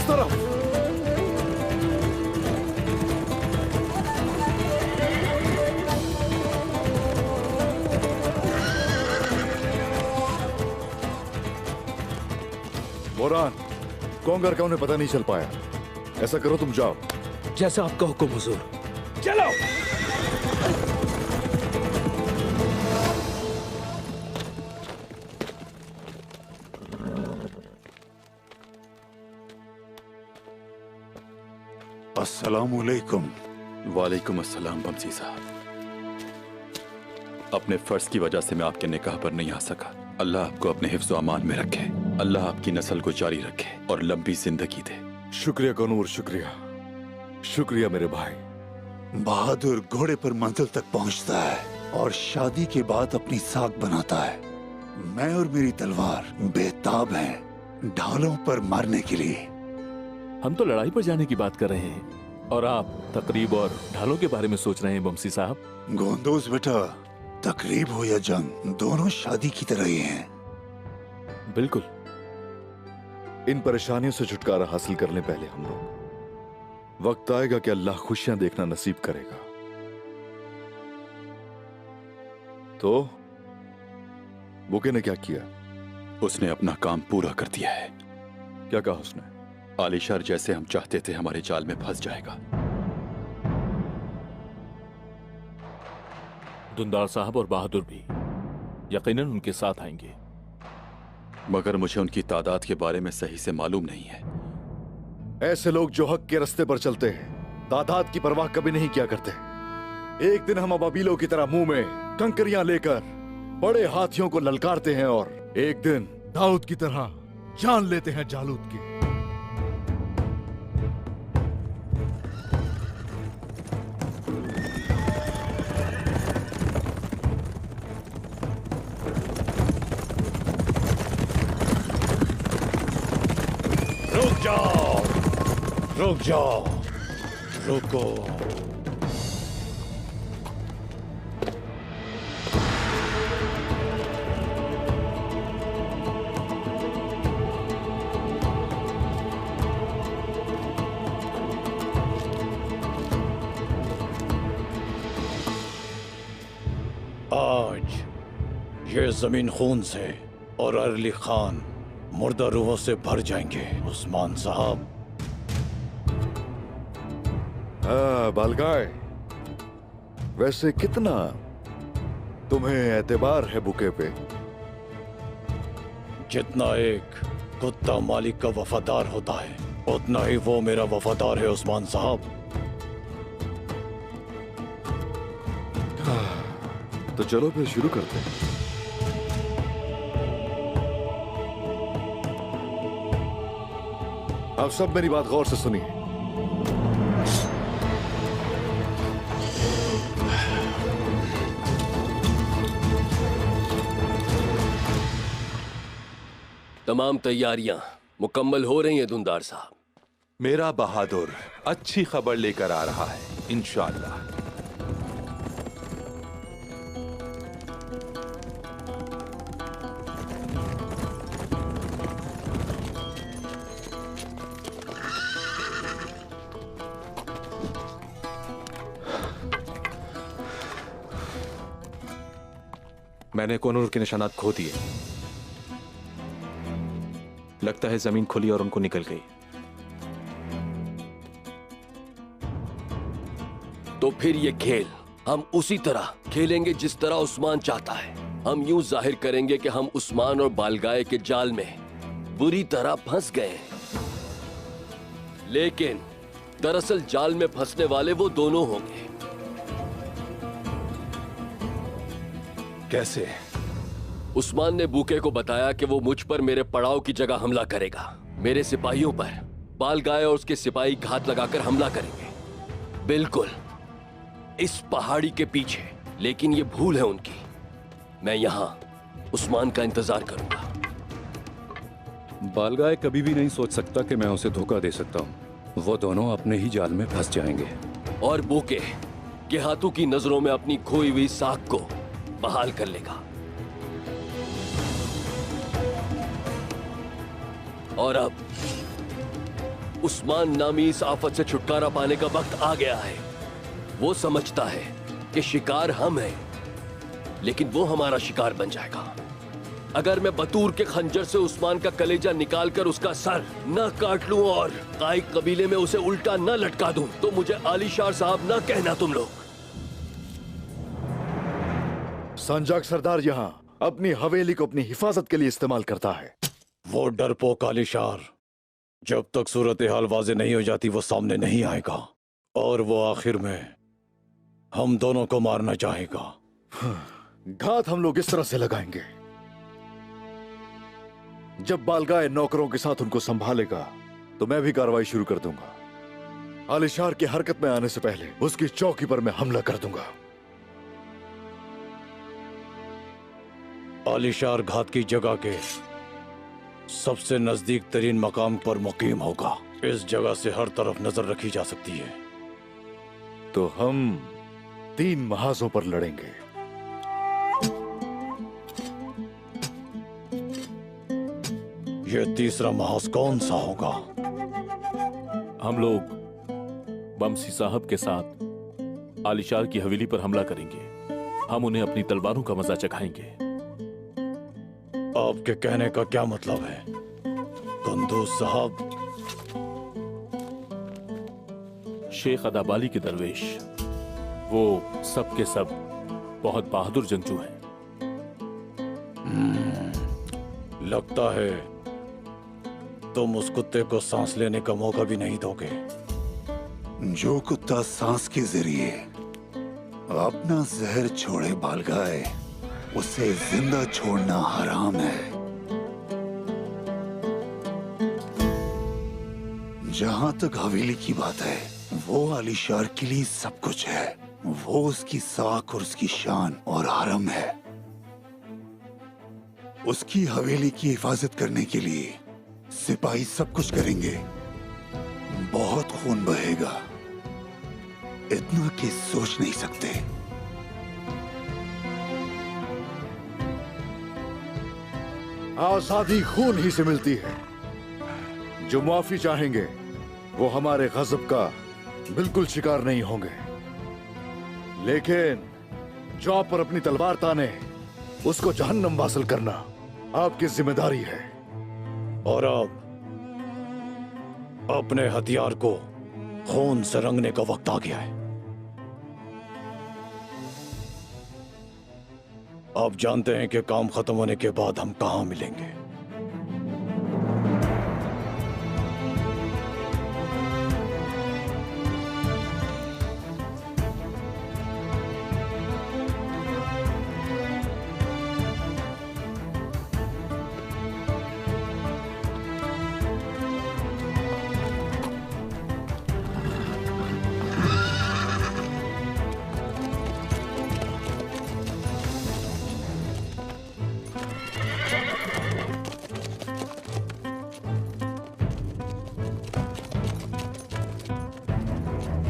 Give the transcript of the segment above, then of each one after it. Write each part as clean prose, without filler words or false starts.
उस तरफ। बोरान, कोंगर का उन्हें पता नहीं चल पाया। ऐसा करो, तुम जाओ। जैसा आपका हुक्म हुजूर। चलो। अस्सलामुअलैकुम। वालेकुम अस्सलाम बमसी साहब। अपने फर्ज की वजह से मैं आपके निकाह पर नहीं आ सका। अल्लाह आपको अपने हिफ्ज़ व अमान में रखे। अल्लाह आपकी नस्ल को जारी रखे और लंबी जिंदगी दे। शुक्रिया कनूर, शुक्रिया। शुक्रिया मेरे भाई। बहादुर घोड़े पर मंजिल तक पहुंचता है और शादी के बाद अपनी साख बनाता है। मैं और मेरी तलवार बेताब हैं ढालों पर मारने के लिए। हम तो लड़ाई पर जाने की बात कर रहे हैं और आप तकरीब और ढालों के बारे में सोच रहे हैं बमसी साहब। गोंदोज बेटा, तकरीब हो या जंग, दोनों शादी की तरह ही हैं। बिल्कुल। इन परेशानियों से छुटकारा हासिल करने पहले हम लोग, वक्त आएगा कि अल्लाह खुशियां देखना नसीब करेगा। तो बुके ने क्या किया? उसने अपना काम पूरा कर दिया है। क्या कहा उसने? आलिशार जैसे हम चाहते थे हमारे जाल में फंस जाएगा। दुंदार साहब और बहादुर भी यकीनन उनके साथ आएंगे, मगर मुझे उनकी तादाद के बारे में सही से मालूम नहीं है। ऐसे लोग जो हक के रास्ते पर चलते हैं तादाद की परवाह कभी नहीं किया करते। एक दिन हम अबाबीलों की तरह मुंह में कंकरियां लेकर बड़े हाथियों को ललकारते हैं और एक दिन दाऊद की तरह जान लेते हैं जालूत की। रुक जाओ, रुक जाओ, रुको। आज ये जमीन खून से और अरली खान मुर्दा रूहों से भर जाएंगे उस्मान साहब। बालगाय, वैसे कितना तुम्हें एतबार है बुके पे? जितना एक कुत्ता मालिक का वफादार होता है उतना ही वो मेरा वफादार है उस्मान साहब। तो चलो फिर शुरू करते हैं। आप सब मेरी बात गौर से सुनिए। तमाम तैयारियां मुकम्मल हो रही हैं दुंदार साहब। मेरा बहादुर अच्छी खबर लेकर आ रहा है इंशाअल्लाह। मैंने कोनूर के निशानात खो दिए। लगता है जमीन खुली और उनको निकल गई। तो फिर ये खेल हम उसी तरह खेलेंगे जिस तरह उस्मान चाहता है। हम यूं जाहिर करेंगे कि हम उस्मान और बालगाए के जाल में बुरी तरह फंस गए हैं, लेकिन दरअसल जाल में फंसने वाले वो दोनों होंगे। कैसे? उस्मान ने बूके को बताया कि वो मुझ पर मेरे पड़ाव की जगह हमला करेगा। मेरे सिपाहियों पर बालगाय और उसके सिपाही घात लगाकर हमला करेंगे, बिल्कुल इस पहाड़ी के पीछे। लेकिन ये भूल है उनकी। मैं यहां उस्मान का इंतजार करूंगा। बालगाय कभी भी नहीं सोच सकता कि मैं उसे धोखा दे सकता हूं। वो दोनों अपने ही जाल में फंस जाएंगे। और बूके के हाथों की नजरों में अपनी खोई हुई साख को बहाल कर लेगा। और अब उस्मान नामी इस आफत से छुटकारा पाने का वक्त आ गया है। वो समझता है कि शिकार हम हैं, लेकिन वो हमारा शिकार बन जाएगा। अगर मैं बतूर के खंजर से उस्मान का कलेजा निकालकर उसका सर न काट लूं और काइक कबीले में उसे उल्टा न लटका दूं, तो मुझे आलीशार साहब न कहना तुम लोग। संजाक सरदार यहाँ अपनी हवेली को अपनी हिफाजत के लिए इस्तेमाल करता है। वो डरपोक आलिशार जब तक सूरत हाल वाज़े नहीं हो जाती वो सामने नहीं आएगा, और वो आखिर में हम दोनों को मारना चाहेगा। घात हम लोग इस तरह से लगाएंगे, जब बालगाय नौकरों के साथ उनको संभालेगा तो मैं भी कार्रवाई शुरू कर दूंगा। आलिशार की हरकत में आने से पहले उसकी चौकी पर मैं हमला कर दूंगा। आलिशार घात की जगह के सबसे नजदीक तरीन मकाम पर मुकीम होगा। इस जगह से हर तरफ नजर रखी जा सकती है। तो हम 3 महाजों पर लड़ेंगे। यह तीसरा महाज कौन सा होगा? हम लोग बमसी साहब के साथ आलिशार की हवेली पर हमला करेंगे। हम उन्हें अपनी तलवारों का मजा चखाएंगे। आपके कहने का क्या मतलब है कुंदूज साहब? शेख अदाबाली के दरवेश, वो सब के सब बहुत बहादुर जंगजू हैं। लगता है तुम उस कुत्ते को सांस लेने का मौका भी नहीं दोगे। जो कुत्ता सांस के जरिए अपना जहर छोड़े बालगाए, उसे जिंदा छोड़ना हराम है। जहां तक हवेली की बात है, वो आलिशार के लिए सब कुछ है। वो उसकी साख और उसकी शान और हरम है। उसकी हवेली की हिफाजत करने के लिए सिपाही सब कुछ करेंगे। बहुत खून बहेगा, इतना कि सोच नहीं सकते। आजादी खून ही से मिलती है। जो माफी चाहेंगे वो हमारे गजब का बिल्कुल शिकार नहीं होंगे, लेकिन जो आप पर अपनी तलवार ताने, उसको जहन्नम वासिल करना आपकी जिम्मेदारी है। और अब अपने हथियार को खून से रंगने का वक्त आ गया है। आप जानते हैं कि काम खत्म होने के बाद हम कहां मिलेंगे।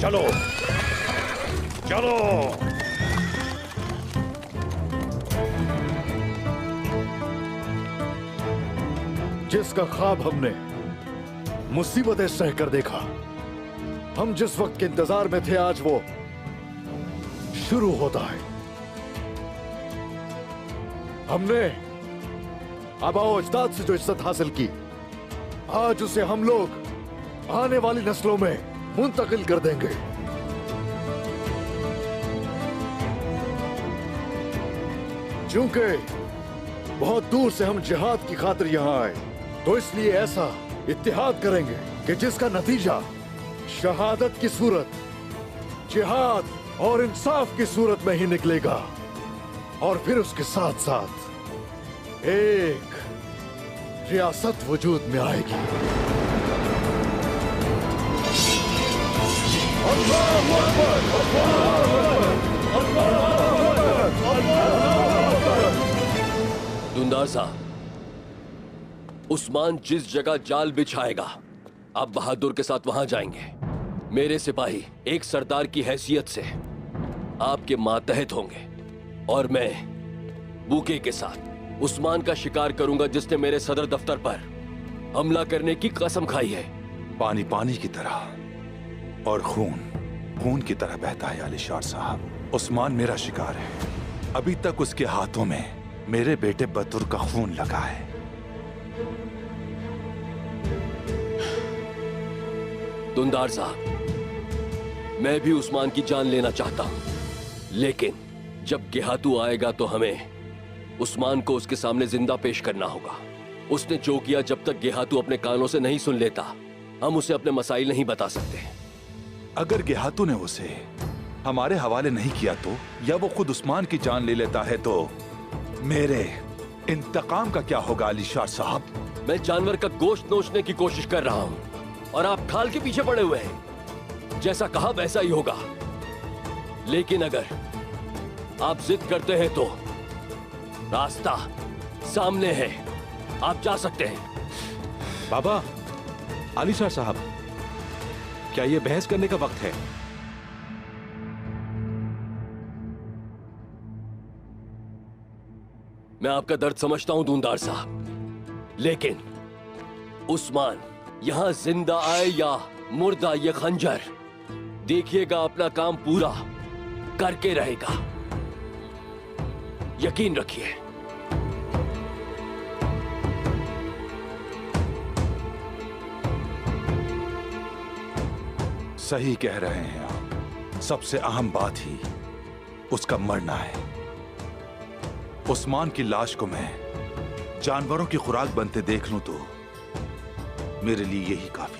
चलो चलो। जिसका ख्वाब हमने मुसीबतें सहकर देखा, हम जिस वक्त के इंतजार में थे, आज वो शुरू होता है। हमने आबाओ अजदाद से जो इज्जत हासिल की, आज उसे हम लोग आने वाली नस्लों में मुंतकिल कर देंगे। चूंकि बहुत दूर से हम जिहाद की खातिर यहां आए, तो इसलिए ऐसा इत्तिहाद करेंगे कि जिसका नतीजा शहादत की सूरत, जिहाद और इंसाफ की सूरत में ही निकलेगा। और फिर उसके साथ साथ एक रियासत वजूद में आएगी। दुंदार साहब, उस्मान जिस जगह जाल बिछाएगा, आप बहादुर के साथ वहां जाएंगे। मेरे सिपाही एक सरदार की हैसियत से आपके मातहत होंगे, और मैं बूके के साथ उस्मान का शिकार करूंगा जिसने मेरे सदर दफ्तर पर हमला करने की कसम खाई है। पानी पानी की तरह और खून खून की तरह बहता है आलिशार साहब। उस्मान मेरा शिकार है। अभी तक उसके हाथों में मेरे बेटे बतुर का खून लगा है। दुंदार साहब, मैं भी उस्मान की जान लेना चाहता हूं, लेकिन जब गेहातू आएगा तो हमें उस्मान को उसके सामने जिंदा पेश करना होगा। उसने जो किया, जब तक गेहातू अपने कानों से नहीं सुन लेता, हम उसे अपने मसाइल नहीं बता सकते। अगर गेहातू ने उसे हमारे हवाले नहीं किया तो, या वो खुद उस्मान की जान ले लेता है तो मेरे इंतकाम का क्या होगा आलिशार साहब? मैं जानवर का गोश्त नोचने की कोशिश कर रहा हूं और आप खाल के पीछे पड़े हुए हैं। जैसा कहा वैसा ही होगा, लेकिन अगर आप जिद करते हैं तो रास्ता सामने है, आप जा सकते हैं। बाबा, आलिशार साहब, क्या यह बहस करने का वक्त है? मैं आपका दर्द समझता हूं दूनदार साहब, लेकिन उस्मान यहां जिंदा आए या मुर्दा, ये खंजर देखिएगा अपना काम पूरा करके रहेगा, यकीन रखिए। सही कह रहे हैं आप। सबसे अहम बात ही उसका मरना है। उस्मान की लाश को मैं जानवरों की खुराक बनते देख लूं तो मेरे लिए यही काफी